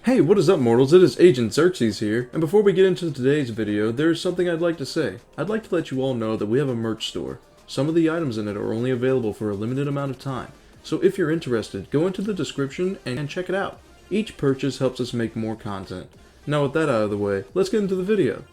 Hey, what is up, mortals? It is Agent Xerxes here, and before we get into today's video, there is something I'd like to say. I'd like to let you all know that we have a merch store. Some of the items in it are only available for a limited amount of time, so if you're interested, go into the description and check it out. Each purchase helps us make more content. Now with that out of the way, let's get into the video.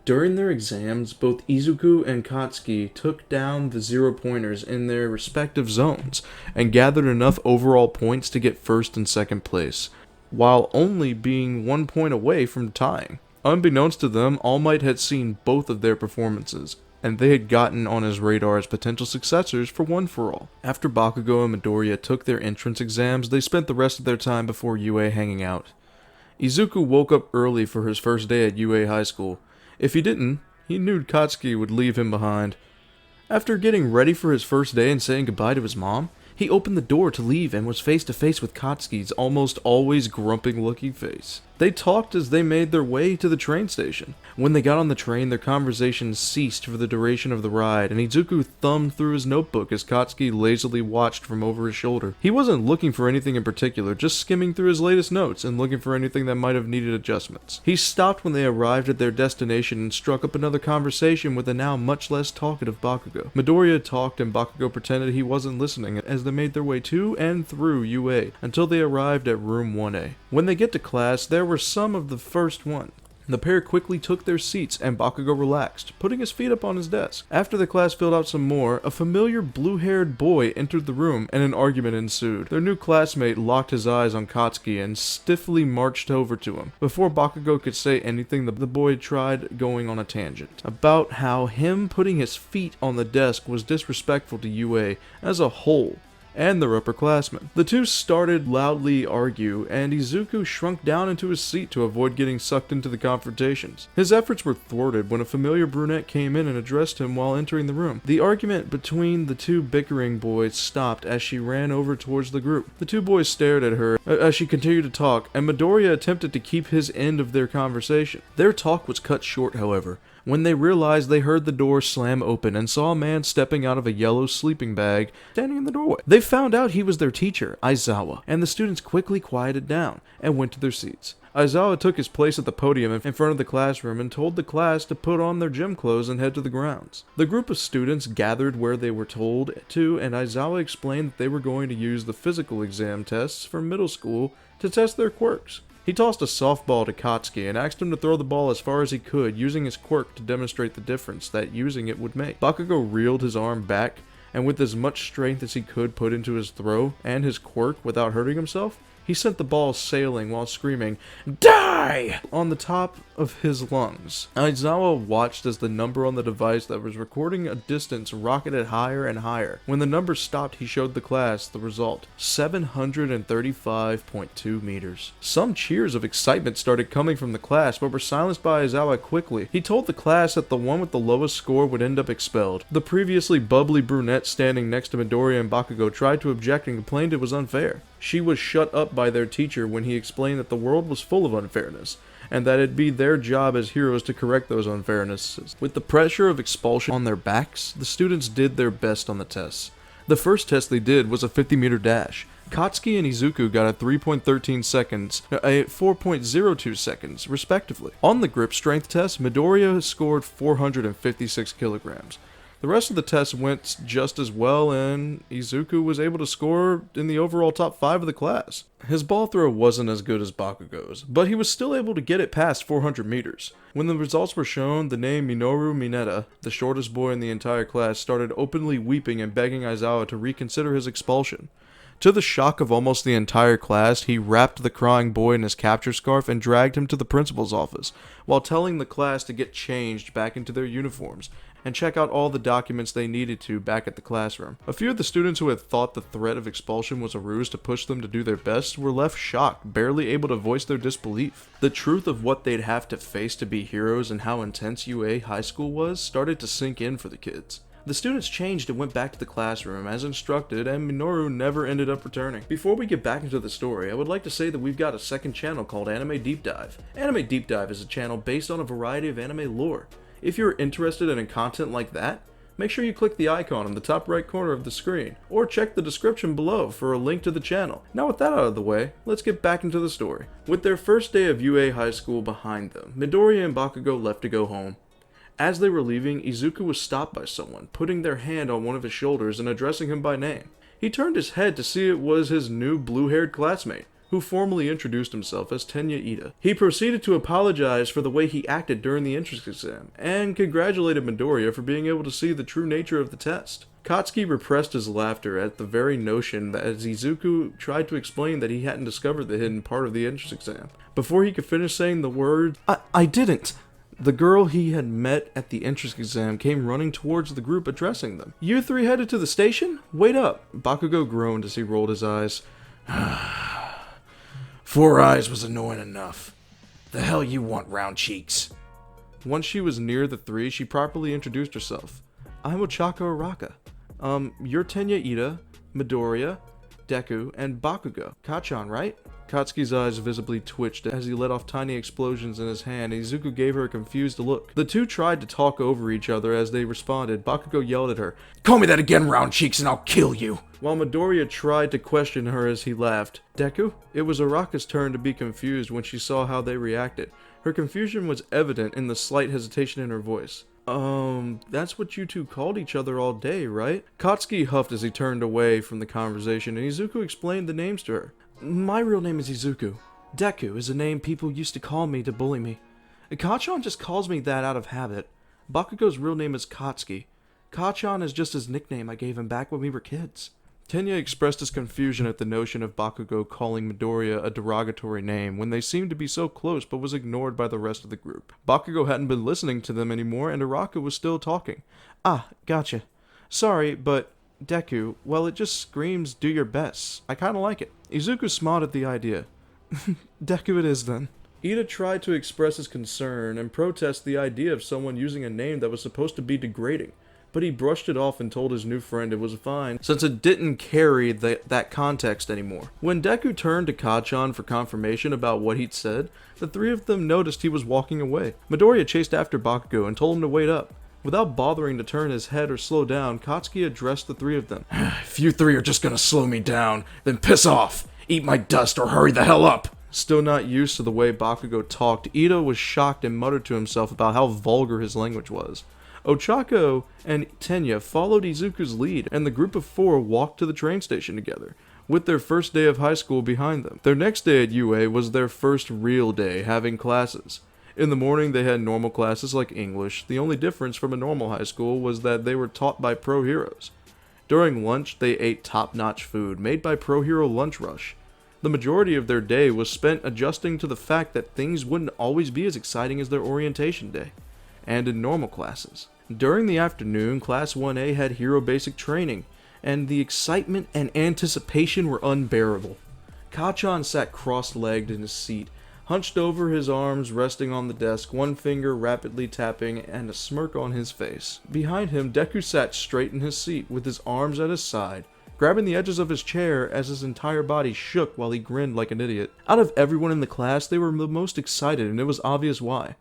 During their exams, both Izuku and Katsuki took down the zero-pointers in their respective zones and gathered enough overall points to get first and second place, while only being 1 point away from tying. Unbeknownst to them, All Might had seen both of their performances, and they had gotten on his radar as potential successors for One For All. After Bakugo and Midoriya took their entrance exams, they spent the rest of their time before UA hanging out. Izuku woke up early for his first day at UA High School. If he didn't, he knew Katsuki would leave him behind. After getting ready for his first day and saying goodbye to his mom, he opened the door to leave and was face to face with Katsuki's almost always grumpy-looking face. They talked as they made their way to the train station. When they got on the train, their conversation ceased for the duration of the ride, and Izuku thumbed through his notebook as Katsuki lazily watched from over his shoulder. He wasn't looking for anything in particular, just skimming through his latest notes and looking for anything that might have needed adjustments. He stopped when they arrived at their destination and struck up another conversation with the now much less talkative Bakugo. Midoriya talked and Bakugo pretended he wasn't listening as they made their way to and through UA until they arrived at room 1A. When they get to class, there were some of the first one. The pair quickly took their seats and Bakugo relaxed, putting his feet up on his desk. After the class filled out some more, a familiar blue-haired boy entered the room and an argument ensued. Their new classmate locked his eyes on Katsuki and stiffly marched over to him. Before Bakugo could say anything, the boy tried going on a tangent about how him putting his feet on the desk was disrespectful to UA as a whole and their upperclassmen. The two started loudly argue, and Izuku shrunk down into his seat to avoid getting sucked into the confrontations. His efforts were thwarted when a familiar brunette came in and addressed him while entering the room. The argument between the two bickering boys stopped as she ran over towards the group. The two boys stared at her as she continued to talk, and Midoriya attempted to keep his end of their conversation. Their talk was cut short, however, when they realized they heard the door slam open and saw a man stepping out of a yellow sleeping bag standing in the doorway. They found out he was their teacher, Aizawa, and the students quickly quieted down and went to their seats. Aizawa took his place at the podium in front of the classroom and told the class to put on their gym clothes and head to the grounds. The group of students gathered where they were told to, and Aizawa explained that they were going to use the physical exam tests for middle school to test their quirks. He tossed a softball to Katsuki and asked him to throw the ball as far as he could, using his quirk to demonstrate the difference that using it would make. Bakugo reeled his arm back, and with as much strength as he could put into his throw and his quirk without hurting himself, he sent the ball sailing while screaming, "Die!" on the top of his lungs. Aizawa watched as the number on the device that was recording a distance rocketed higher and higher. When the number stopped, he showed the class the result, 735.2 meters. Some cheers of excitement started coming from the class, but were silenced by Aizawa quickly. He told the class that the one with the lowest score would end up expelled. The previously bubbly brunette standing next to Midoriya and Bakugo tried to object and complained it was unfair. She was shut up by their teacher when he explained that the world was full of unfairness, and that it'd be their job as heroes to correct those unfairnesses. With the pressure of expulsion on their backs, the students did their best on the tests. The first test they did was a 50-meter dash. Katsuki and Izuku got a 3.13 seconds, a 4.02 seconds, respectively. On the grip strength test, Midoriya scored 456 kilograms. The rest of the tests went just as well, and Izuku was able to score in the overall top 5 of the class. His ball throw wasn't as good as Bakugo's, but he was still able to get it past 400 meters. When the results were shown, the name Minoru Mineta, the shortest boy in the entire class, started openly weeping and begging Aizawa to reconsider his expulsion. To the shock of almost the entire class, he wrapped the crying boy in his capture scarf and dragged him to the principal's office, while telling the class to get changed back into their uniforms and check out all the documents they needed to back at the classroom. A few of the students who had thought the threat of expulsion was a ruse to push them to do their best were left shocked, barely able to voice their disbelief. The truth of what they'd have to face to be heroes and how intense UA High School was started to sink in for the kids. The students changed and went back to the classroom as instructed, and Minoru never ended up returning. Before we get back into the story, I would like to say that we've got a second channel called Anime Deep Dive. Anime Deep Dive is a channel based on a variety of anime lore. If you're interested in content like that, make sure you click the icon in the top right corner of the screen, or check the description below for a link to the channel. Now with that out of the way, let's get back into the story. With their first day of UA High School behind them, Midoriya and Bakugo left to go home. As they were leaving, Izuku was stopped by someone, putting their hand on one of his shoulders and addressing him by name. He turned his head to see it was his new blue-haired classmate, who formally introduced himself as Tenya Ida. He proceeded to apologize for the way he acted during the entrance exam, and congratulated Midoriya for being able to see the true nature of the test. Katsuki repressed his laughter at the very notion that as Izuku tried to explain that he hadn't discovered the hidden part of the entrance exam. Before he could finish saying the words, I didn't! The girl he had met at the entrance exam came running towards the group addressing them. You three headed to the station? Wait up! Bakugo groaned as he rolled his eyes. 4 eyes was annoying enough. The hell you want, round cheeks? Once she was near the three, she properly introduced herself. I'm Ochako Araka. You're Tenya Ida, Midoriya, Deku, and Bakugo. Kachan, right? Katsuki's eyes visibly twitched as he let off tiny explosions in his hand, and Izuku gave her a confused look. The two tried to talk over each other as they responded. Bakugo yelled at her, Call me that again, round cheeks, and I'll kill you! While Midoriya tried to question her as he laughed. Deku? It was Araka's turn to be confused when she saw how they reacted. Her confusion was evident in the slight hesitation in her voice. That's what you two called each other all day, right? Katsuki huffed as he turned away from the conversation, and Izuku explained the names to her. My real name is Izuku. Deku is a name people used to call me to bully me. Kachan just calls me that out of habit. Bakugo's real name is Katsuki. Kachan is just his nickname I gave him back when we were kids. Tenya expressed his confusion at the notion of Bakugo calling Midoriya a derogatory name when they seemed to be so close, but was ignored by the rest of the group. Bakugo hadn't been listening to them anymore, and Araka was still talking. Gotcha. Sorry, but Deku, well, it just screams do your best. I kinda like it. Izuku smiled at the idea. Deku it is then. Ida tried to express his concern and protest the idea of someone using a name that was supposed to be degrading, but he brushed it off and told his new friend it was fine since it didn't carry that context anymore. When Deku turned to Kachan for confirmation about what he'd said, the three of them noticed he was walking away. Midoriya chased after Bakugo and told him to wait up. Without bothering to turn his head or slow down, Katsuki addressed the three of them. If you three are just gonna slow me down, then piss off! Eat my dust or hurry the hell up! Still not used to the way Bakugo talked, Ida was shocked and muttered to himself about how vulgar his language was. Ochako and Tenya followed Izuku's lead, and the group of four walked to the train station together, with their first day of high school behind them. Their next day at UA was their first real day having classes. In the morning, they had normal classes like English. The only difference from a normal high school was that they were taught by pro heroes. During lunch, they ate top-notch food made by Pro Hero Lunch Rush. The majority of their day was spent adjusting to the fact that things wouldn't always be as exciting as their orientation day, and in normal classes. During the afternoon, Class 1A had hero basic training, and the excitement and anticipation were unbearable. Kachan sat cross-legged in his seat, hunched over, his arms resting on the desk, one finger rapidly tapping, and a smirk on his face. Behind him, Deku sat straight in his seat, with his arms at his side, grabbing the edges of his chair as his entire body shook while he grinned like an idiot. Out of everyone in the class, they were the most excited, and it was obvious why.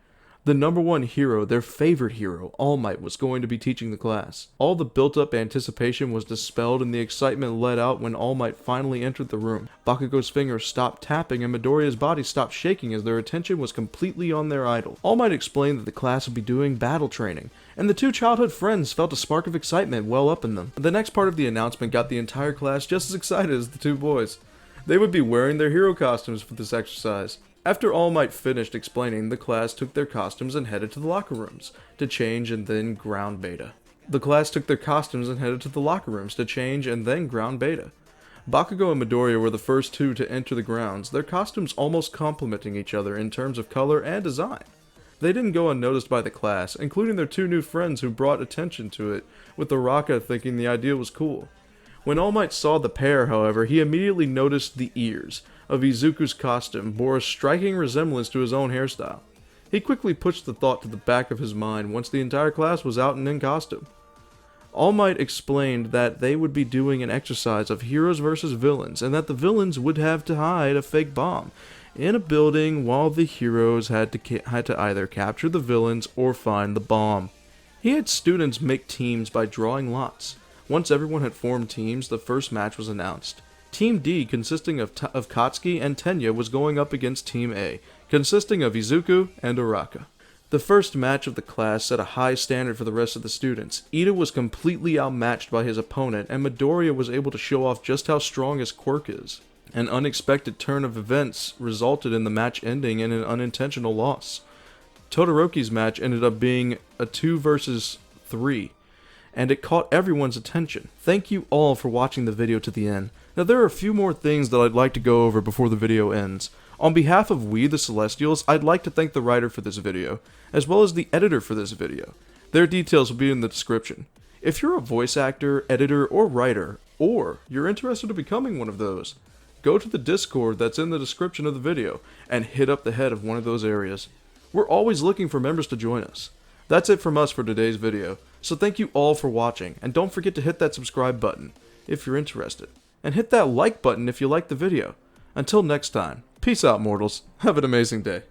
The number one hero, their favorite hero, All Might, was going to be teaching the class. All the built-up anticipation was dispelled and the excitement let out when All Might finally entered the room. Bakugo's fingers stopped tapping and Midoriya's body stopped shaking as their attention was completely on their idol. All Might explained that the class would be doing battle training, and the two childhood friends felt a spark of excitement well up in them. The next part of the announcement got the entire class just as excited as the two boys. They would be wearing their hero costumes for this exercise. After All Might finished explaining, the class took their costumes and headed to the locker rooms to change and then ground beta. Bakugo and Midoriya were the first two to enter the grounds, their costumes almost complementing each other in terms of color and design. They didn't go unnoticed by the class, including their two new friends who brought attention to it, with Araka thinking the idea was cool. When All Might saw the pair, however, he immediately noticed the ears of Izuku's costume bore a striking resemblance to his own hairstyle. He quickly pushed the thought to the back of his mind once the entire class was out and in costume. All Might explained that they would be doing an exercise of heroes versus villains, and that the villains would have to hide a fake bomb in a building while the heroes had to either capture the villains or find the bomb. He had students make teams by drawing lots. Once everyone had formed teams, the first match was announced. Team D, consisting of Katsuki and Tenya, was going up against Team A, consisting of Izuku and Araka. The first match of the class set a high standard for the rest of the students. Ida was completely outmatched by his opponent, and Midoriya was able to show off just how strong his Quirk is. An unexpected turn of events resulted in the match ending in an unintentional loss. Todoroki's match ended up being a 2 versus 3, and it caught everyone's attention. Thank you all for watching the video to the end. Now there are a few more things that I'd like to go over before the video ends. On behalf of We the Celestials, I'd like to thank the writer for this video, as well as the editor for this video. Their details will be in the description. If you're a voice actor, editor, or writer, or you're interested in becoming one of those, go to the Discord that's in the description of the video, and hit up the head of one of those areas. We're always looking for members to join us. That's it from us for today's video, so thank you all for watching, and don't forget to hit that subscribe button, if you're interested, and hit that like button if you liked the video. Until next time, peace out, mortals. Have an amazing day.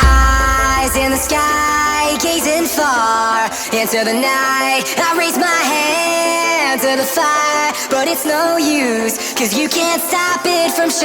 Eyes in the sky, gazing far into the night. I raise my hand to the fire, but it's no use, 'cause you can't stop it from shining.